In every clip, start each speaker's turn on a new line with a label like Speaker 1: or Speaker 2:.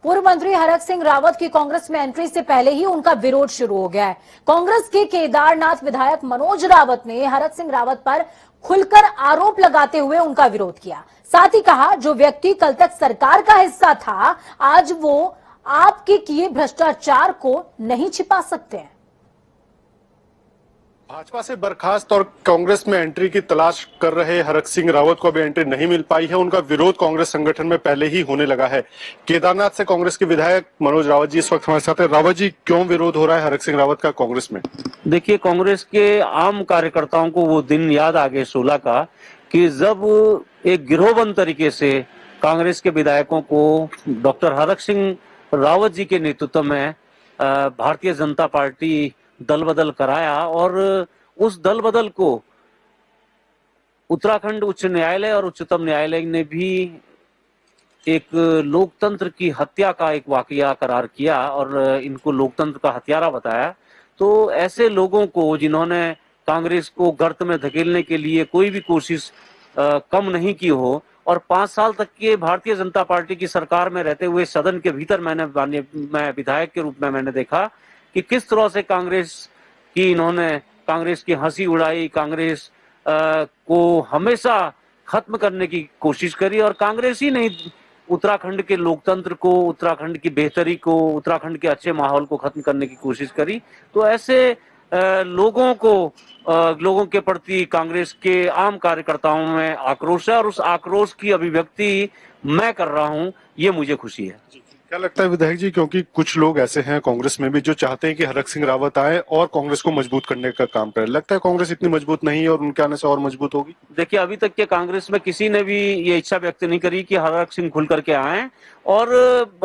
Speaker 1: पूर्व मंत्री हरक सिंह रावत की कांग्रेस में एंट्री से पहले ही उनका विरोध शुरू हो गया है। कांग्रेस के केदारनाथ विधायक मनोज रावत ने हरक सिंह रावत पर खुलकर आरोप लगाते हुए उनका विरोध किया। साथ ही कहा, जो व्यक्ति कल तक सरकार का हिस्सा था, आज वो आपके किए भ्रष्टाचार को नहीं छिपा सकते हैं।
Speaker 2: भाजपा से बर्खास्त और कांग्रेस में एंट्री की तलाश कर रहे हरक सिंह रावत को अभी एंट्री नहीं मिल पाई है। उनका विरोध कांग्रेस संगठन में पहले ही होने लगा है। केदारनाथ से कांग्रेस के विधायक मनोज रावत जी इस वक्त हमारे साथ हैं। रावत जी, क्यों विरोध हो रहा है हरक सिंह रावत का कांग्रेस में?
Speaker 3: देखिए, कांग्रेस के आम कार्यकर्ताओं को वो दिन याद आ गए 16 का, कि जब एक गिरोहबंद तरीके से कांग्रेस के विधायकों को डॉक्टर हरक सिंह रावत जी के नेतृत्व में भारतीय जनता पार्टी दल बदल कराया, और उस दल बदल को उत्तराखंड उच्च न्यायालय और उच्चतम न्यायालय ने भी एक लोकतंत्र की हत्या का एक वाकया करार किया और इनको लोकतंत्र का हत्यारा बताया। तो ऐसे लोगों को, जिन्होंने कांग्रेस को गर्त में धकेलने के लिए कोई भी कोशिश कम नहीं की हो, और 5 साल तक के भारतीय जनता पार्टी की सरकार में रहते हुए सदन के भीतर मैं विधायक के रूप में मैंने देखा कि किस तरह से कांग्रेस की हंसी उड़ाई, कांग्रेस को हमेशा खत्म करने की कोशिश करी, और कांग्रेस ही नहीं, उत्तराखंड के लोकतंत्र को, उत्तराखंड की बेहतरी को, उत्तराखंड के अच्छे माहौल को खत्म करने की कोशिश करी। तो ऐसे लोगों के प्रति कांग्रेस के आम कार्यकर्ताओं में आक्रोश है, और उस आक्रोश की अभिव्यक्ति मैं कर रहा हूं, ये मुझे खुशी है।
Speaker 2: क्या लगता है विधायक जी, क्योंकि कुछ लोग ऐसे हैं कांग्रेस में भी जो चाहते हैं कि हरक सिंह रावत आए और कांग्रेस को मजबूत करने का काम करे, लगता है कांग्रेस इतनी मजबूत नहीं है और उनके आने से और मजबूत होगी?
Speaker 3: देखिए, अभी तक के कांग्रेस में किसी ने भी ये इच्छा व्यक्त नहीं करी कि हरक सिंह खुल करके आए, और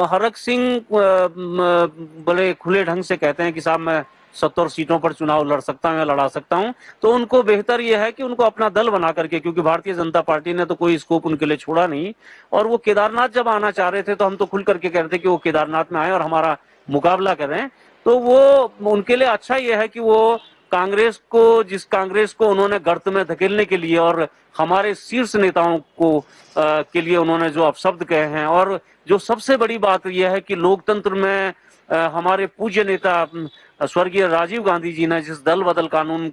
Speaker 3: हरक सिंह बड़े खुले ढंग से कहते हैं कि साहब मैं 70 सीटों पर चुनाव लड़ सकता हूं या लड़ा सकता हूं। तो उनको बेहतर यह है कि उनको अपना दल बना करके, क्योंकि भारतीय जनता पार्टी ने तो कोई स्कोप उनके लिए छोड़ा नहीं, और वो केदारनाथ जब आना चाह रहे थे तो हम तो खुल करके कह रहे थे कि वो केदारनाथ में आए और हमारा मुकाबला करें। तो वो उनके लिए अच्छा यह है कि वो जिस कांग्रेस को उन्होंने गर्त में धकेलने के लिए और हमारे शीर्ष नेताओं को के लिए उन्होंने जो अपशब्द कहे हैं, और जो सबसे बड़ी बात यह है कि लोकतंत्र में हमारे पूज्य नेता स्वर्गीय राजीव गांधी जी ने जिस दल बदल कानून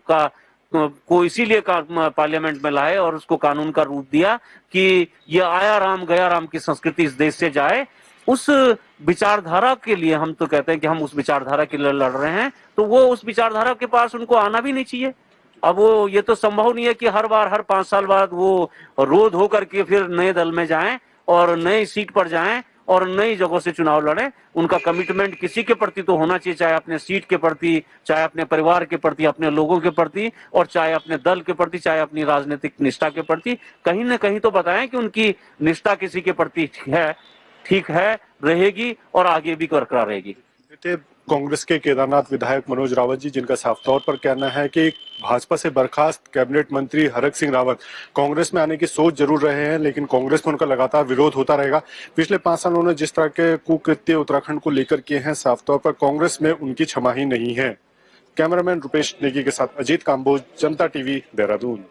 Speaker 3: को इसीलिए पार्लियामेंट में लाए और उसको कानून का रूप दिया कि ये आया राम गया राम की संस्कृति इस देश से जाए, उस विचारधारा के लिए हम तो कहते हैं कि हम उस विचारधारा के लिए लड़ रहे हैं। तो वो उस विचारधारा के पास उनको आना भी नहीं चाहिए। अब वो ये तो संभव नहीं है कि हर 5 साल बाद वो रोध होकर के फिर नए दल में जाएं और नई सीट पर जाएं और नई जगहों से चुनाव लड़ें। उनका कमिटमेंट किसी के प्रति तो होना चाहिए, चाहे अपने सीट के प्रति, चाहे अपने परिवार के प्रति, अपने लोगों के प्रति, और चाहे अपने दल के प्रति, चाहे अपनी राजनीतिक निष्ठा के प्रति। कहीं न कहीं तो बताएं कि उनकी निष्ठा किसी के प्रति ठीक है, रहेगी और आगे भी बरकरार रहेगी।
Speaker 2: कांग्रेस के केदारनाथ विधायक मनोज रावत जी, जिनका साफ तौर पर कहना है कि भाजपा से बर्खास्त कैबिनेट मंत्री हरक सिंह रावत कांग्रेस में आने की सोच जरूर रहे हैं, लेकिन कांग्रेस में उनका लगातार विरोध होता रहेगा। पिछले 5 साल उन्होंने जिस तरह के कुकृत्य उत्तराखंड को लेकर किए हैं, साफ तौर पर कांग्रेस में उनकी क्षमा ही नहीं है। कैमरामैन रुपेश नेगी के साथ अजीत काम्बोज, जनता टीवी, देहरादून।